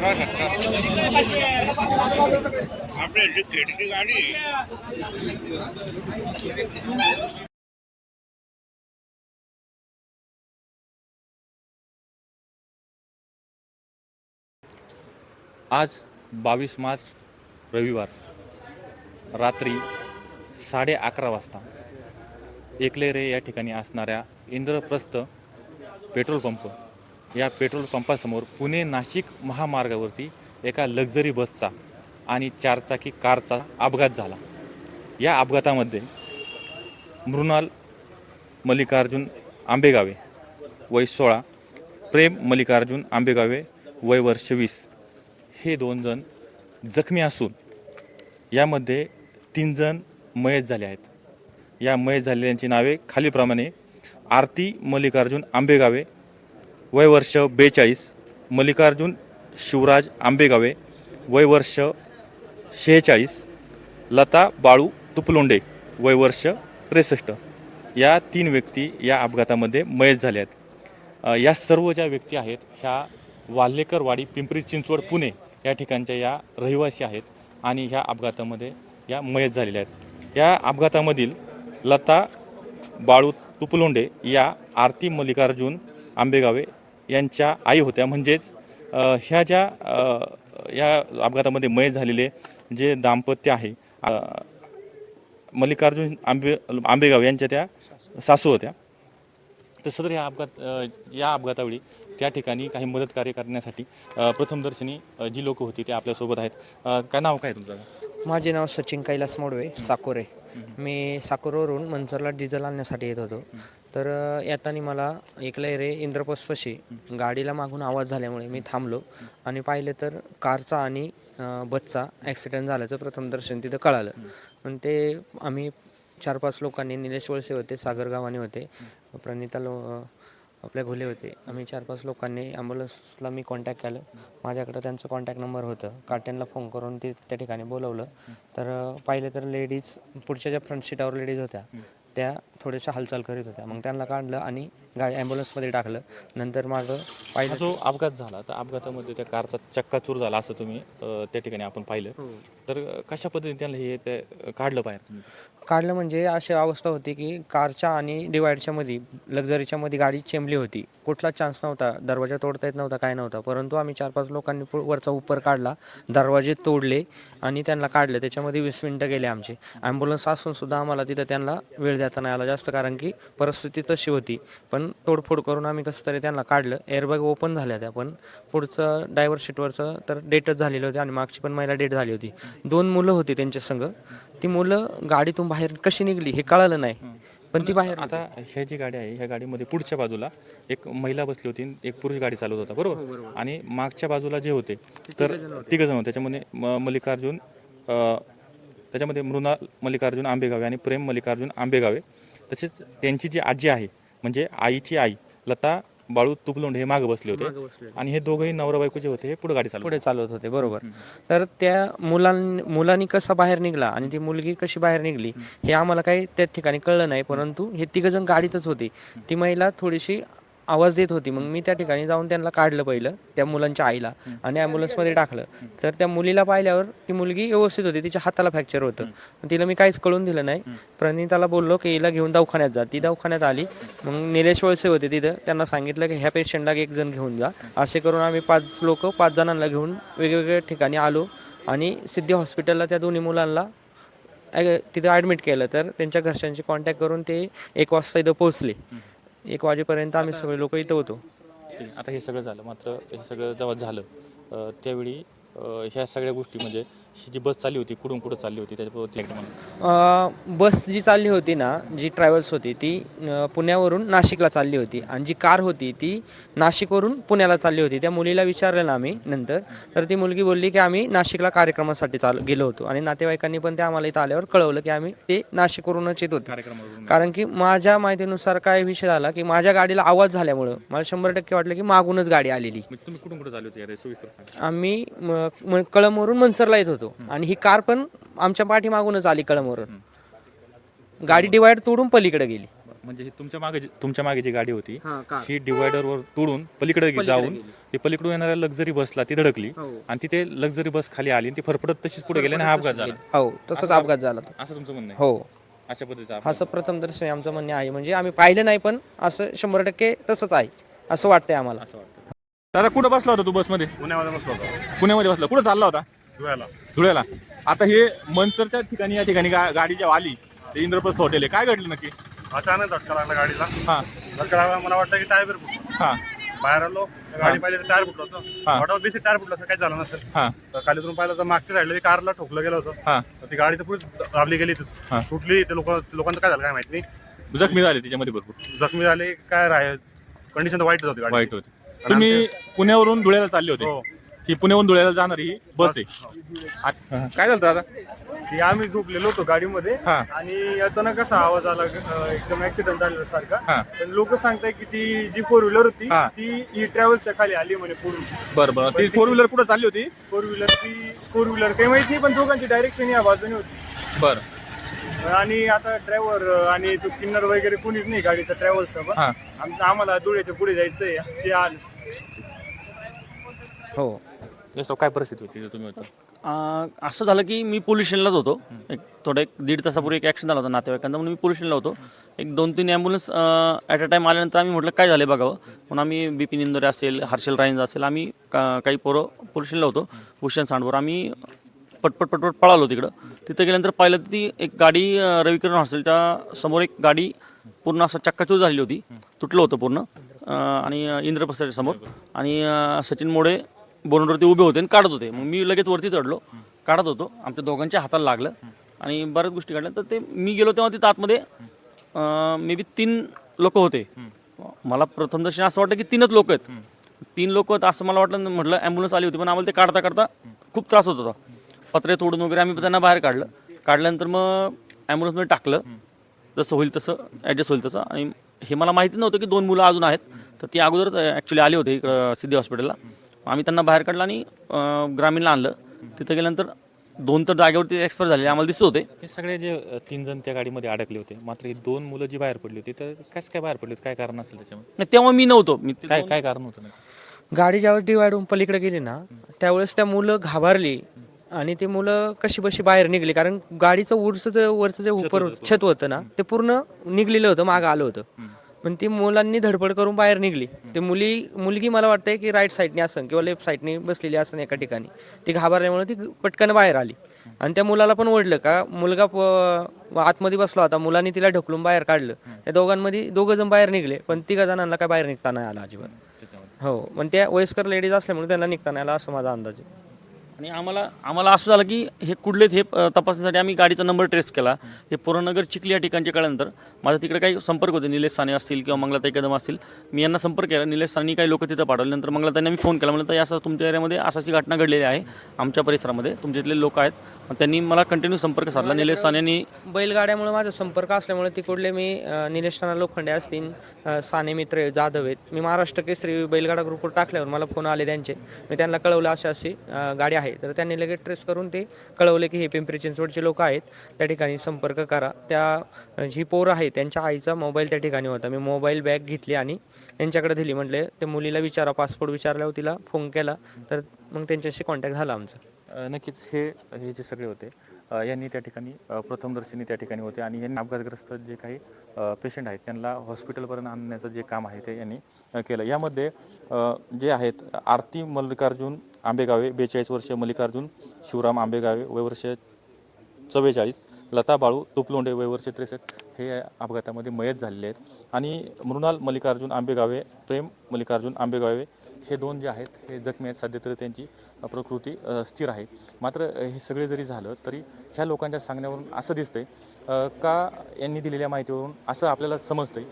आपल्या खेडची गाडी आज 22 मार्च रविवार रात्री 11:30 वाजता एकलेरे या ठिकाणी असणाऱ्या इंद्रप्रस्थ पेट्रोल पंप या पेट्रोल पंपासमोर पुणे नाशिक महामार्गावरती एका लक्झरी बसचा आणि चारचाकी कारचा अपघात झाला. या अपघातामध्ये मृणाल मल्लिकार्जुन आंबेगावे वय 16, प्रेम मल्लिकार्जुन आंबेगावे वय वर्ष 20 हे 2 जण जखमी असून यामध्ये 3 जण मयत झाले आहेत. या मयत झालेल्यांची नावे खालीलप्रमाणे: आरती मल्लिकार्जुन आंबेगावे वय वर्ष 42, मल्लिकार्जुन शिवराज आंबेगावे वय वर्ष 46, लता बाळू तुपलोंडे वय वर्ष 63. या 3 व्यक्ती या अपघातामध्ये मयत झाल्या आहेत. या सर्व ज्या व्यक्ती आहेत ह्या वाल्हेकरवाडी पिंपरी चिंचवड पुणे या ठिकाणच्या या रहिवासी आहेत आणि ह्या अपघातामध्ये या मयत झालेल्या आहेत. या अपघातामधील लता बाळू तुपलोंडे या आरती मल्लिकार्जुन आंबेगावे यांच्या आई होत्या. म्हणजेच ह्या ज्या या अपघातामध्ये मयत झालेले जे दाम्पत्य आहे मल्लिकार्जुन आंबेगावे यांच्या त्या सासू होत्या. तर सदर या अपघातावेळी त्या ठिकाणी काही मदत कार्य करण्यासाठी प्रथमदर्शनी जी लोक होती ते आपल्यासोबत आहेत. काय नाव काय तुमचं? माझे नाव सचिन कैलास मोडवे, साकोरे. मी साकोरवरून मंचरला डिझेल आणण्यासाठी येत होतो. तर येताना मला एकलेरे इंद्रप्रस्थपाशी गाडीला मागून आवाज झाल्यामुळे मी थांबलो आणि पाहिले तर कारचा आणि बसचा ॲक्सिडेंट झाल्याचं प्रथमदर्शन तिथं कळालं. पण ते आम्ही 4-5 लोकांनी, निलेश वळसे होते, सागर गावाने होते, प्रणिता आपल्या घोले होते, आम्ही 4-5 लोकांनी ॲम्ब्युलन्सला मी कॉन्टॅक्ट केलं. माझ्याकडं त्यांचं कॉन्टॅक्ट नंबर होतं. कार्ट्यांना फोन करून ते त्या ठिकाणी बोलवलं. तर पाहिलं तर लेडीज पुढच्या ज्या फ्रंट सीटावर लेडीज होत्या त्या थोड्याशा हालचाल करीत होत्या. मग त्यांना काढलं आणि गाडी ॲम्ब्युलन्समध्ये टाकलं. नंतर मागं पाहिलं जो अपघात झाला तर अपघातामध्ये त्या कारचा चक्काचूर झाला असं तुम्ही त्या ठिकाणी आपण पाहिलं. तर कशा पद्धतीने त्यांना हे ते काढलं बाहेर? काढलं म्हणजे अशी अवस्था होती की कारच्या आणि डिवायडच्या मध्ये, लक्झरीच्या मध्ये गाडी चेंबली होती. कुठलाच चान्स नव्हता, दरवाजा तोडता येत नव्हता, काय नव्हता. परंतु आम्ही 4-5 लोकांनी वरचा उपर काढला, दरवाजे तोडले आणि त्यांना काढलं. त्याच्यामध्ये 20 मिनटं गेले आमचे. ॲम्ब्युलन्स असून सुद्धा आम्हाला तिथं त्यांना वेळ देता नाही आला जास्त, कारण की परिस्थिती तशी होती. पण तोडफोड करून आम्ही कसं तरी त्यांना काढलं. एअरबॅग ओपन झाल्या त्या, पण पुढचं ड्रायव्हर सीटवरचं तर डेटच झालेलं होते आणि मागची पण महिला डेट झाली होती. 2 मुलं होती त्यांच्या संग. ती मुलं गाडीतून बाहेर कशी निघली हे कळालं नाही, पण ती बाहेर. आता ह्या जी गाडी आहे ह्या गाडीमध्ये पुढच्या बाजूला एक महिला बसली होती, एक पुरुष गाडी चालवत होता, बरोबर? आणि मागच्या बाजूला जे होते तर 3 जण होते. त्याच्यामध्ये मल्लिकार्जुन, त्याच्यामध्ये मृणाल मल्लिकार्जुन आंबेगावे आणि प्रेम मल्लिकार्जुन आंबेगावे, तसेच त्यांची जी आजी आहे म्हणजे आईची आई लता बाळू तुपलोंडे हे मागे बसले होते आणि हे दोघंही नवरा बायको जे होते हे पुढे चालवत होते, बरोबर. तर त्या मुलांनी कसा बाहेर निघला आणि ती मुलगी कशी बाहेर निघली हे आम्हाला काही त्या ठिकाणी कळलं नाही. परंतु हे 3 जण गाडीतच होते. ती महिला थोडीशी आवाज देत होती. मग मी त्या ठिकाणी जाऊन त्यांना काढलं पहिलं, त्या मुलांच्या आईला, आणि ॲम्ब्युलन्समध्ये टाकलं. तर त्या मुलीला पाहिल्यावर ती मुलगी व्यवस्थित होती, तिच्या हाताला फ्रॅक्चर होतं. तिला मी काहीच कळून दिलं नाही. प्रणिताला बोललो की हिला घेऊन दवाखान्यात जा. ती दवाखान्यात आली. मग निलेश वळसे होते तिथं, त्यांना सांगितलं की ह्या पेशंटला 1 जण घेऊन जा. असे करून आम्ही 5 जणांना घेऊन वेगवेगळ्या ठिकाणी आलो आणि सिद्धी हॉस्पिटलला त्या दोन्ही मुलांना तिथं ॲडमिट केलं. तर त्यांच्या घरच्यांशी कॉन्टॅक्ट करून ते 1 वाजता इथं पोहोचले. 1 वाजेपर्यंत आम्ही सगळे लोक इथं होतो. आता हे सगळं झालं. मात्र हे सगळं जेव्हा झालं त्यावेळी ह्या सगळ्या गोष्टी म्हणजे ही जी बस चालली होती कुठून कुठं चालली होती त्याच्याबरोबर बस जी चालली होती ना, जी ट्रॅव्हल्स होती ती पुण्यावरून नाशिकला चालली होती आणि जी कार होती ती नाशिकवरून पुण्याला चालली होती. त्या मुलीला विचारलं ना आम्ही नंतर, तर ती मुलगी बोलली की आम्ही नाशिकला कार्यक्रमासाठी गेलो होतो आणि नातेवाईकांनी पण ते आम्हाला इथं आल्यावर कळवलं की आम्ही ते नाशिकवरूनच येत होतो. कारण की माझ्या माहितीनुसार काय विषय झाला की माझ्या गाडीला आवाज झाल्यामुळं मला 100% वाटलं की मागूनच गाडी आलेली. तुम्ही कुठून कुठं चालू होते? आम्ही कळमवरून मंचरला येत होतो आणि ही कार पण आमच्या पाठीमागूनच आली कळमवरून. गाडी डिवाइड तोडून पलीकडे गेली. म्हणजे ही तुमच्या मागे जी गाडी होती हा कार ही डिवायडरवर तोडून पलीकडे जाऊन गेली. ती पलीकडून येणाऱ्या लक्झरी बसला ती धडकली हो. आणि तिथे लक्झरी बस खाली आली आणि ती फरफडत तशीच पुढे गेली आणि हा अपघात झाला. हो तसंच अपघात झाला तो. असं तुमचं म्हणणं आहे? हो अशा पद्धतीचा अपघात. असं प्रथमदर्शनी आमचं म्हणणे आहे, म्हणजे आम्ही पाहिलं नाही पण असं 100% तसंच आहे असं वाटतंय आम्हाला. असं वाटतं. दादा कुठं बसला होता तू बसमध्ये? पुण्यामध्ये बसलो होतो पुण्यामध्ये बसला. कुठं चालला होता? धुळ्याला. धुळ्याला. आता हे मनसरच्या ठिकाणी या ठिकाणी गाडी जेव्हा आली ते इंद्रप्रस्थ हॉटेल आहे, काय घडलं नक्की? अचानक झटका लागला गाडीला. हा झटका लागला, मला वाटतं की टायर फुटलं. हा बाहेर आलो, गाडी पाहिजे टायर फुटलं होतं. हा. वाटावर बेसिक टायर फुटलं असं काही झालं नसेल. हा तर खाली उतरून पाहिलं तर मागच्या साईडला कारला ठोकलं गेलं होतं. हा तर ती गाडी तर पुढे दाबली गेली, हा. तुटली. ते लोकांचं काय झालं काय माहित नाही. जखमी झाले तिच्यामध्ये भरपूर. जखमी झाले काय राहील, कंडिशन तर वाईटच होती गाडी. वाईट होते. तुम्ही पुण्यावरून धुळ्याला चालले होते. हो. ही पुण्याहून धुळ्याला जाणारी ही बस आहे. काय झालं दादा? ती आम्ही झोपलेलो होतो गाडीमध्ये हा. आणि अचानक असा आवाज आला, एकदम ऍक्सिडेंट झालेला सारखा. हा तर लोक सांगताय की ती जी 4 व्हीलर होती हा. ती ई ट्रॅव्हल्सच्या खाली आली म्हणे पुढून. बरं बरं. ती 4 व्हीलर कुठं चालली होती? 4 व्हीलर काही माहित नाही, पण दोघांची डायरेक्शन या बाजूने होती. बरं. आणि आता ड्रायव्हर आणि तो किन्नर वगैरे कोणीच नाही गाडीचा, ट्रॅव्हल्सचा पण. हा. आम्हाला धुळ्याच्या पुढे जायचंय, ते आले. हो जसं काय परिस्थिती होती तुम्ही होता? असं झालं की मी पोलीस स्टेशनलाच होतो. एक दीड तासापूर्वी एक ॲक्सिडेंट झाला होता नातेवाईकांचा, म्हणून मी पोलीस स्टेशनला होतो. एक 2-3 ॲम्ब्युलन्स ॲट अ टाईम आल्यानंतर आम्ही म्हटलं काय झालं बघावं, म्हणून आम्ही बिपिन इंदोरे असेल, हर्षल राईंज असेल, आम्ही काही पोरं पोलीस स्टेशनला होतो. भूषण सांडवर आम्ही पटपट पळालो तिकडं. तिथं गेल्यानंतर पाहिलं तर ती एक गाडी रविकिरण हॉस्टेलच्या समोर एक गाडी पूर्ण असं चक्काचूर झालेली होती, तुटलं होतं पूर्ण. आणि इंद्रप्रस्थाच्या समोर आणि सचिन मोडे बोनवरती उभे होते आणि काढत होते. मग मी लगेच वरती चढलो, काढत होतो. आमच्या दोघांच्या हाताला लागलं आणि बऱ्याच गोष्टी काढल्या. तर ते मी गेलो तेव्हा तिथं आतमध्ये मे बी 3 लोक होते. मला प्रथमदर्शनी असं वाटतं की 3च लोक आहेत. 3 लोक आहेत असं मला वाटलं. म्हटलं ॲम्ब्युलन्स आली होती, पण आम्हाला ते काढता काढता खूप त्रास होत होता. पत्रे तोडून वगैरे आम्ही त्यांना बाहेर काढल्यानंतर मग ॲम्ब्युलन्समध्ये टाकलं. जसं होईल तसं ॲडजस्ट होईल तसं. आणि हे मला माहिती नव्हतं की 2 मुलं अजून आहेत. तर ती अगोदरच ॲक्च्युली आली होती इकडं सिद्धी हॉस्पिटलला. आम्ही त्यांना बाहेर काढलं आणि ग्रामीणला आणलं. तिथं गेल्यानंतर 2 तर जागेवरती एक्सपायर झालेले आम्हाला दिसत होते. हे सगळे जे 3 जण त्या गाडीमध्ये अडकले होते, मात्र ही 2 मुलं जी बाहेर पडली होती तर कसं काय बाहेर पडली होती? काय कारण असेल त्याच्यामध्ये? नाही, तेव्हा मी नव्हतो. काय कारण होतं नक्की? गाडी ज्यावेळेस डिवाइडून पलीकडे गेली ना त्यावेळेस त्या मुलं घाबरली आणि ते मुलं कशी बशी बाहेर निघली, कारण गाडीचं वरचं जे उपर छत होतं ना ते पूर्ण निघलेलं होतं, मागं आलं होतं. पण ती मुलांनी धडपड करून बाहेर निघली. ते मुलगी मला वाटतंय की राईट साईडने असन किंवा लेफ्ट साईडने बसलेली असन एका ठिकाणी. ती घाबरल्यामुळे ती पटकन बाहेर आली आणि त्या मुलाला पण ओढलं का मुलगा आतमध्ये बसला होता, मुलांनी तिला ढकलून बाहेर काढलं. त्या दोघांमध्ये 2 जण बाहेर निघले, पण 3 जणांना काय बाहेर निघता नाही आला अजिबात. हो, पण त्या वयस्कर लेडीज असल्यामुळे त्यांना निघता नाही आला असं माझा अंदाज आहे. आणि आम्हाला असं झालं की हे कुठलेच हे तपासण्यासाठी आम्ही गाडीचा नंबर ट्रेस केला. हे पुरणनगर चिखली या ठिकाणचे कळल्यानंतर माझा तिकडे काही संपर्क होते, निलेश साने असतील किंवा मंगलाताई कदम असतील. मी यांना संपर्क केला. निलेश साने काही लोक तिथं पाठवले. नंतर मंगलाताईंना मी फोन केला, म्हणलं तर असं तुमच्या एरियामध्ये असाची घटना घडलेली आहे आमच्या परिसरामध्ये, तुमच्या इथले लोक आहेत. त्यांनी मला कंटिन्यू संपर्क साधला. निलेश सानेंनी बैलगाड्यामुळे माझा संपर्क असल्यामुळे तिकडले मी निलेश राणा लोखंडे असतील, साने मित्र जाधव आहेत. मी महाराष्ट्र केसरी बैलगाडा ग्रुपवर टाकल्यावर मला फोन आले त्यांचे. मी त्यांना कळवलं अशी गाडी आहे. तर त्यांनी लगेच ट्रेस करून ते कळवले की हे पिंपरी चिंचवडचे लोक आहेत, त्या ठिकाणी संपर्क करा. त्या जी पोरं आहे त्यांच्या आईचा मोबाईल त्या ठिकाणी होता. मी मोबाईल बॅग घेतली आणि त्यांच्याकडे दिली. म्हटले ते मुलीला विचारा, पासपोर्ट विचारल्यावर तिला फोन केला, तर मग त्यांच्याशी कॉन्टॅक्ट झाला आमचा. नक्कीच हे जे सगळे होते यांनी त्या ठिकाणी प्रथमदर्शनी त्या ठिकाणी होते आणि यांनी अपघातग्रस्त जे काही पेशंट आहेत त्यांना हॉस्पिटलपर्यंत आणण्याचं जे काम आहे ते यांनी केलं. यामध्ये जे आहेत आरती मल्लिकार्जुन आंबेगावे 42 वर्ष, मल्लिकार्जुन शिवराम आंबेगावे वय वर्ष 44, लता बाळू तुपलोंडे वय वर्ष 63 हे अपघातामध्ये मयत झालेले आहेत. आणि मृणाल मल्लिकार्जुन आंबेगावे, प्रेम मल्लिकार्जुन आंबेगावे हे 2 जे आहेत हे जखमी आहेत. सध्या तरी त्यांची प्रकृती स्थिर आहे. मात्र हे सगळे जरी झालं तरी ह्या लोकांच्या सांगण्यावरून असं दिसतंय का यांनी दिलेल्या माहितीवरून असं आपल्याला समजतंय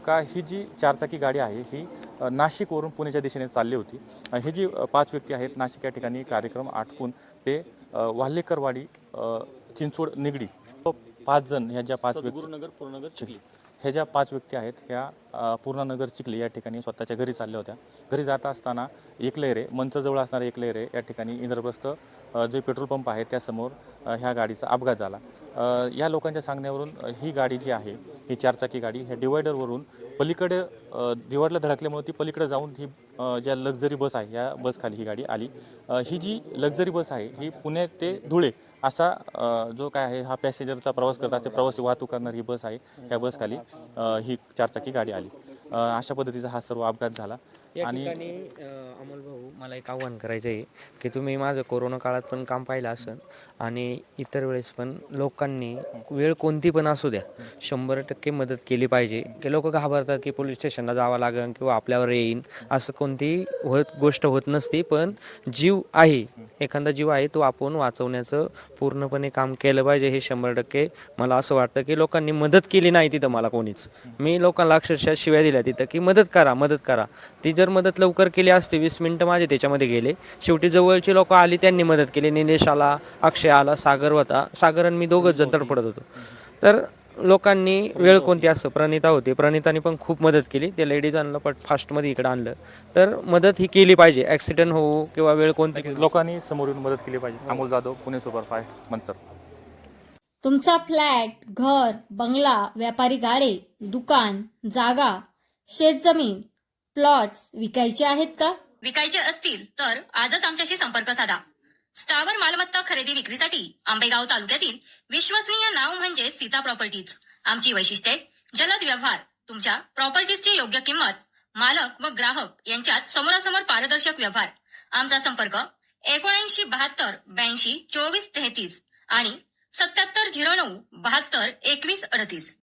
का ही जी 4चाकी गाडी आहे ही नाशिकवरून पुण्याच्या दिशेने चालली होती. हे जी 5 व्यक्ती आहेत नाशिक या ठिकाणी कार्यक्रम आटपून ते वाल्हेकरवाडी चिंचवड निगडी 5 जण ह्या ज्या 5 व्यक्ती गुरुनगर, पुरणनगर, चिखली ह्या ज्या 5 व्यक्ती आहेत ह्या पूर्णानगर चिखली या ठिकाणी स्वतःच्या घरी चालल्या होत्या. घरी जात असताना एकलेरे मंचजवळ असणारे एकलेरे या ठिकाणी इंद्रप्रस्थ जे पेट्रोल पंप आहे त्यासमोर ह्या गाडीचा अपघात झाला. या लोकांच्या सांगण्यावरून ही गाडी जी आहे ही 4 चाकी गाडी ह्या डिवायडरवरून पलीकडे डिवायडरला धडकल्यामुळे ती पलीकडे जाऊन ही ज्या लक्झरी बस आहे या बसखाली ही गाडी आली. ही जी लक्झरी बस आहे ही पुणे ते धुळे असा जो काय आहे हा पॅसेंजरचा प्रवास करत असते प्रवासी वाहतूक करणारी ही बस आहे. या बसखाली ही 4 चाकी गाडी आली. अशा पद्धतीचा हा सर्व अपघात झाला. या आणि ठिकाणी अमोल भाऊ मला एक आव्हान करायचं आहे की तुम्ही माझं कोरोना काळात पण काम पाहिलं असेल आणि इतर वेळेस पण लोकांनी वेळ कोणती पण असू द्या 100% मदत केली पाहिजे. की लोक घाबरतात की पोलीस स्टेशनला जावं लागेल किंवा आपल्यावर येईन असं कोणती गोष्ट होत नसते. पण जीव आहे, एखादा जीव आहे तो आपण वाचवण्याचं पूर्णपणे काम केलं पाहिजे. हे 100% मला असं वाटतं की लोकांनी मदत केली नाही तिथं मला कोणीच. मी लोकांना अक्षरशः शिव्या दिल्या तिथं की मदत करा मदत करा. ती जर मदत लवकर केली असती 20 मिनिटं माझे त्याच्यामध्ये गेले. शेवटी जवळची लोक आली त्यांनी मदत केली. निलेश आला, अक्षय आला, सागर होता. सागर आणि मी दोघंच जण तडफडत होतो. तर लोकांनी वेळ कोणती असतं, प्रणिता होती, प्रणिताने पण खूप मदत केली. त्या लेडीजांना पण फास्टमध्ये इकडे आणलं. तर मदत ही केली पाहिजे, ॲक्सिडेंट होऊ किंवा वेळ कोणती. लोकांनी समोर येऊन मदत केली पाहिजे. अमोल जाधव, पुणे सुपरफास्ट, मंचर. तुमचा फ्लॅट, घर, बंगला, व्यापारी गाडे, दुकान, जागा, शेतजमीन, प्लॉट्स विकायचे आहेत का? विकायचे असतील तर आजच आमच्याशी संपर्क साधा. स्थावर मालमत्ता खरेदी विक्रीसाठी आंबेगाव तालुक्यातील विश्वसनीय नाव म्हणजे सीता प्रॉपर्टीज. आमची वैशिष्ट्ये: जलद व्यवहार, तुमच्या प्रॉपर्टीजची योग्य किंमत, मालक व ग्राहक यांच्यात समोरासमोर पारदर्शक व्यवहार. आमचा संपर्क 79 72 82 24 33 आणि 77 09 72 21 38.